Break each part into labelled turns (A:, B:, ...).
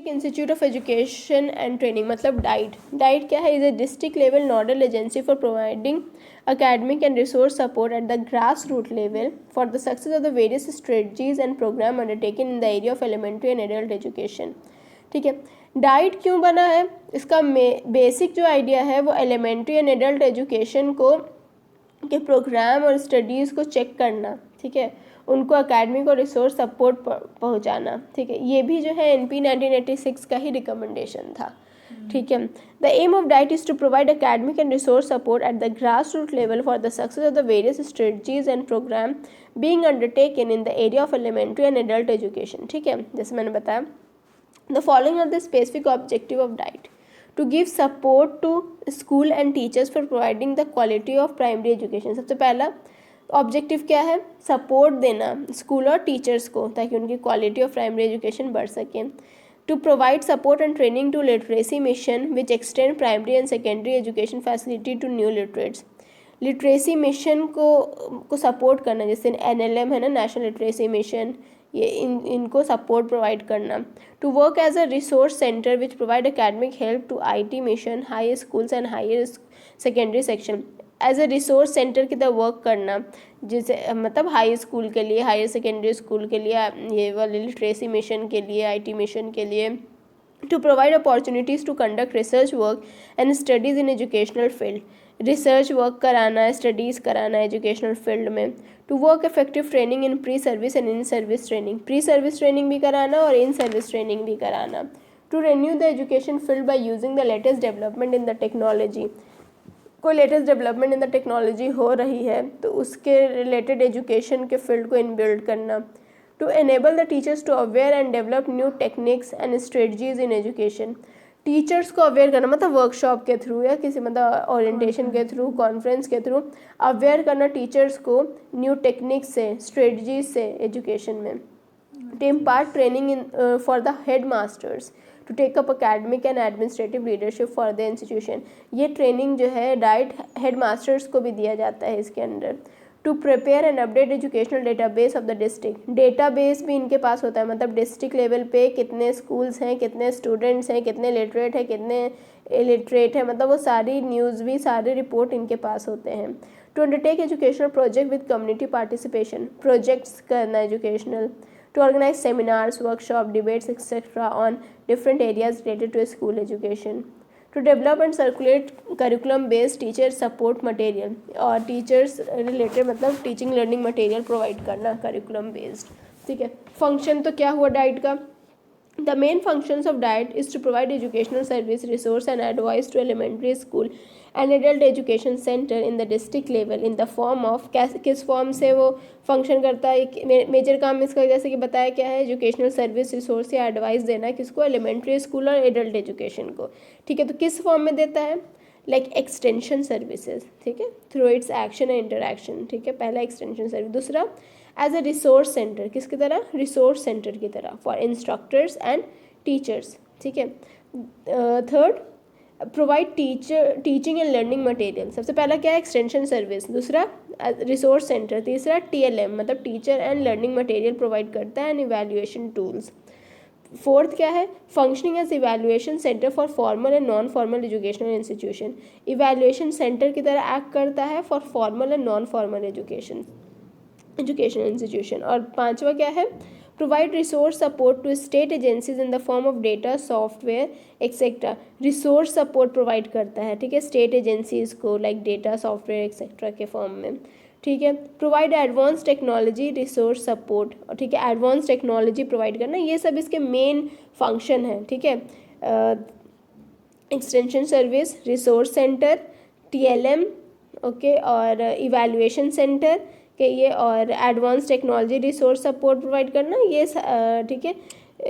A: Institute of education and training मतलब diet. Diet क्या है? Is a district level nodal agency for providing academic and resource support at the grassroots level for the success of the various strategies and program undertaken in the area of elementary and adult education। ठीक है, diet क्यों बना है? इसका basic जो idea है वो elementary and adult education को के प्रोग्राम और स्टडीज़ को चेक करना, ठीक है, उनको एकेडमिक और रिसोर्स सपोर्ट पहुंचाना, ठीक है। ये भी जो है NP 1986 का ही रिकमेंडेशन था, ठीक है। The aim of DIET is to provide academic and resource support at the grass root level for the success of the various strategies and programme being undertaken in the area of elementary and adult education, ठीक है। जैसे मैंने बताया, the following are the specific objective of DIET: to give support to school and teachers for providing the quality of primary education. सबसे पहला objective क्या है? Support देना स्कूल और टीचर्स को ताकि उनकी क्वालिटी ऑफ प्राइमरी एजुकेशन बढ़ सके। To provide support and training to literacy mission which extend primary and secondary education facility to new literates. Literacy mission को सपोर्ट करना, जैसे NLM है ना, नेशनल लिटरेसी मिशन, ये इनको सपोर्ट प्रोवाइड करना। To work as a resource centre which provide academic help to IT mission, high schools and higher secondary section. As a resource centre की तरह वर्क करना, जैसे मतलब हाई स्कूल के लिए, हायर सेकेंडरी स्कूल के लिए, ये वाले लिटरेसी मिशन के लिए, IT मिशन के लिए। To provide opportunities to conduct research work and studies in educational field, research work कराना है, स्टडीज़ कराना है एजुकेशनल फील्ड में। To work effective training in pre service and in service training, pre service training भी कराना और in service training भी कराना। To renew the education field by using the latest development in the technology, कोई latest development in the technology हो रही है तो उसके रिलेटेड एजुकेशन के फील्ड को इनबिल्ड करना। To enable the teachers to aware and develop new techniques and strategies in education, teachers को अवेयर करना मतलब वर्कशॉप के थ्रू या किसी मतलब ओरिएंटेशन के थ्रू, कॉन्फ्रेंस के थ्रू अवेयर करना टीचर्स को न्यू टेक्निक्स से, स्ट्रेटजीज से एजुकेशन में। To impart training in for the head masters to take up academic and administrative leadership for the institution, ये ट्रेनिंग जो है डाइट हेड मास्टर्स को भी दिया जाता है इसके अंदर। To prepare and update educational database of the district, database भी इनके पास होता है, मतलब डिस्ट्रिक्ट लेवल पे कितने स्कूल्स हैं, कितने स्टूडेंट्स हैं, कितने लिटरेट हैं, कितने इलिटरेट हैं, मतलब वो सारी न्यूज़ भी, सारे रिपोर्ट इनके पास होते हैं। To undertake educational project with community participation, projects करना educational. To organize seminars, workshop, debates, etc. on different areas related to school education. To develop and circulate curriculum-based teacher support material, और teachers related मतलब teaching learning material provide करना curriculum based, ठीक है। function तो क्या हुआ diet का? The main functions of diet is to provide educational service, resource and advice to elementary school and adult education center in the district level in the form of, किस form से वो function करता है? Major काम इसका जैसे कि बताया क्या है, एजुकेशनल सर्विस, रिसोर्स या एडवाइस देना किसको? एलिमेंट्री स्कूल और एडल्ट एजुकेशन को, ठीक है। तो किस फॉर्म में देता है? लाइक एक्सटेंशन सर्विसेज, ठीक है, through it's action and interaction, ठीक है, पहला एक्सटेंशन सर्विस। दूसरा एज अ रिसोर्स सेंटर, किसकी तरह? रिसोर्स सेंटर की तरह फॉर इंस्ट्रक्टर्स एंड टीचर्स, ठीक है। Third provide teaching and learning material, सबसे पहला क्या है? Extension service. दूसरा रिसोर्स सेंटर। तीसरा TLM मतलब teacher and learning material provide करता है एंड इवैल्यूएशन टूल्स। फोर्थ क्या है? Functioning as evaluation centre for formal and non formal educational institution, evaluation centre की तरह एक्ट करता है for formal and non formal educational institution. और पांचवा क्या है? Provide resource support to state agencies in the form of data, software etcetera, resource support provide करता है, ठीक है, स्टेट एजेंसीज को, लाइक डेटा, सॉफ्टवेयर एक्सेट्रा के फॉर्म में, ठीक है। Provide advance technology resource support, ठीक है, एडवांस टेक्नोलॉजी प्रोवाइड करना, ये सब इसके मेन फंक्शन है, ठीक है। Extension service, resource centre, TLM, okay, और इवैल्यूएशन सेंटर के ये, और advance technology resource support provide करना, ये ठीक है,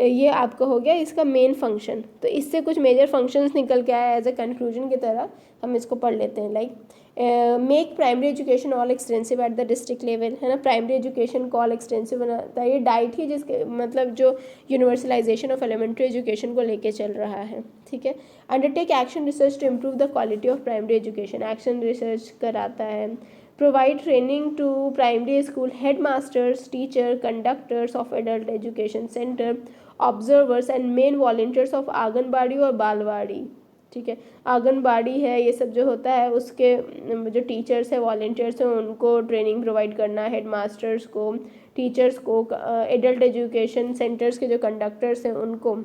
A: ये आपका हो गया इसका मेन फंक्शन। तो इससे कुछ मेजर फंक्शंस निकल के आया एज ए कंक्लूजन की तरह, हम इसको पढ़ लेते हैं। Like make primary education all extensive at the district level, है ना, प्राइमरी एजुकेशन को ऑल एक्सटेंसिव बनाता है। ये डाइट ही जिसके मतलब जो यूनिवर्सलाइजेशन ऑफ एलिमेंट्री एजुकेशन को लेके चल रहा है, ठीक है। Undertake action research to improve the quality of primary education, action research कराता है। Provide training to primary school headmasters, teacher, conductors of adult education center observers and main volunteers of anganwadi और बालवाड़ी, ठीक है। आंगनबाड़ी है, ये सब जो होता है उसके जो टीचर्स है, वॉलंटियर्स हैं, उनको ट्रेनिंग प्रोवाइड करना, हेड मास्टर्स को, टीचर्स को, एडल्ट एजुकेशन सेंटर्स के जो कंडक्टर्स हैं उनको,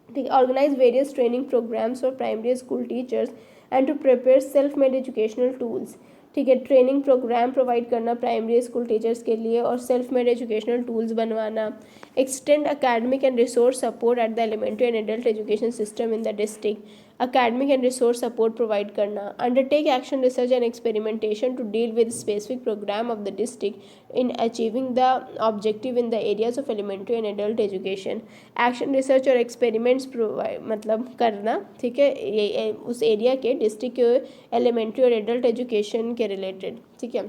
A: ठीक है। Organise various training programmes for primary school teachers and to prepare self made educational tools, ठीक है। ट्रेनिंग प्रोग्राम प्रोवाइड करना प्राइमरी स्कूल टीचर्स के लिए और सेल्फ मेड एजुकेशनल टूल्स बनवाना। Extend academic and resource support at the elementary and adult education system in the district, academic and resource support provide करना। Undertake action research and experimentation to deal with specific programme of the district in achieving the objective in the areas of elementary and adult education. Action research और experiments provide मतलब करना, ठीक है, ये उस area के district के elementary और एडल्ट एजुकेशन के रिलेटेड, ठीक है।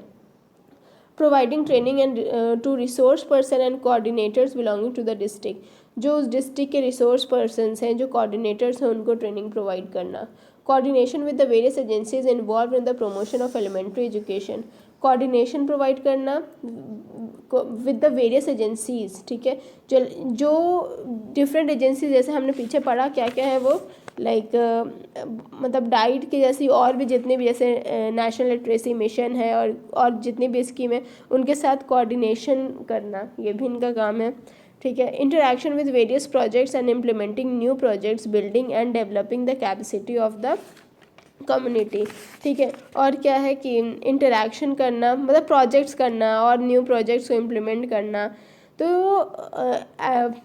A: Providing training and to resource person and coordinators belonging to the district, जो उस डिस्ट्रिक्ट के रिसोर्स पर्सन्स हैं, जो कोऑर्डिनेटर्स हैं, उनको ट्रेनिंग प्रोवाइड करना। Coordination with the various agencies involve in the promotion of elementary education, coordination provide करना with the various agencies, ठीक है। जो डिफरेंट एजेंसीज, जैसे हमने पीछे पढ़ा क्या क्या है वो, लाइक मतलब डाइट की जैसी और भी जितने भी, जैसे नेशनल लिटरेसी मिशन है और जितनी भी स्कीम है, उनके साथ कोऑर्डिनेशन करना, ये भी इनका काम है, ठीक है। Interaction with various projects and implementing new projects, building and developing the capacity of the community, ठीक है। और क्या है कि इंटरैक्शन करना मतलब प्रोजेक्ट्स करना और न्यू प्रोजेक्ट्स को इम्प्लीमेंट करना। तो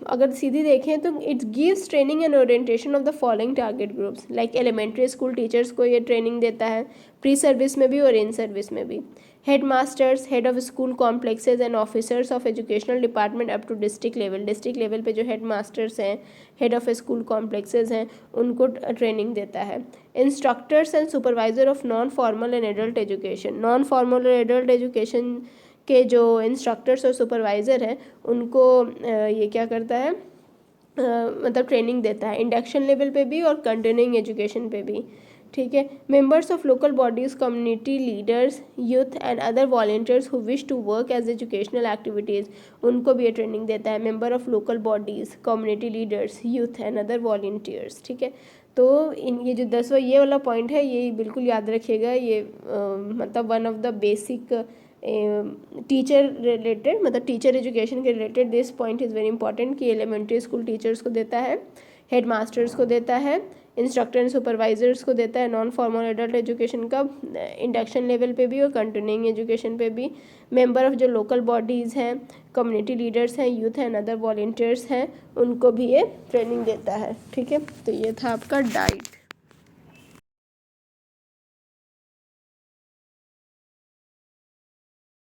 A: अगर सीधी देखें तो it gives training and orientation of the following target groups, like elementary school teachers को ये ट्रेनिंग देता है, प्री सर्विस में भी और इन सर्विस में भी। Head masters, head of school complexes and officers of educational department up to district level, district level पे जो हेड मास्टर्स हैं, हेड ऑफ स्कूल कॉम्प्लेक्सेज हैं, उनको ट्रेनिंग देता है। Instructors and supervisor of non formal and adult education, non formal और adult education के जो इंस्ट्रक्टर्स और सुपरवाइज़र हैं, उनको ये क्या करता है, मतलब ट्रेनिंग देता है, इंडक्शन लेवल पे भी और कंटिन्यूइंग एजुकेशन पे भी, ठीक है। Members of local bodies, community leaders, youth and other volunteers who wish to work as educational activities, उनको भी ये ट्रेनिंग देता है। Member of local bodies, community leaders, youth and other volunteers, ठीक है। तो इन ये जो 10वां ये वाला पॉइंट है, ये बिल्कुल याद रखिएगा, ये मतलब one of the basic teacher related, मतलब टीचर एजुकेशन के related this point is very important कि एलिमेंट्री स्कूल टीचर्स को देता है, हेड मास्टर्स को देता है, इंस्ट्रक्टर एंड सुपरवाइजर्स को देता है, नॉन फॉर्मल एडल्ट एजुकेशन का इंडक्शन लेवल पे भी और कंटिन्यूइंग एजुकेशन पे भी। मेंबर ऑफ जो लोकल बॉडीज़ हैं, कम्युनिटी लीडर्स हैं, यूथ एंड अदर वॉलंटियर्स हैं, उनको भी ये ट्रेनिंग देता है, ठीक है। तो ये था आपका डाइट।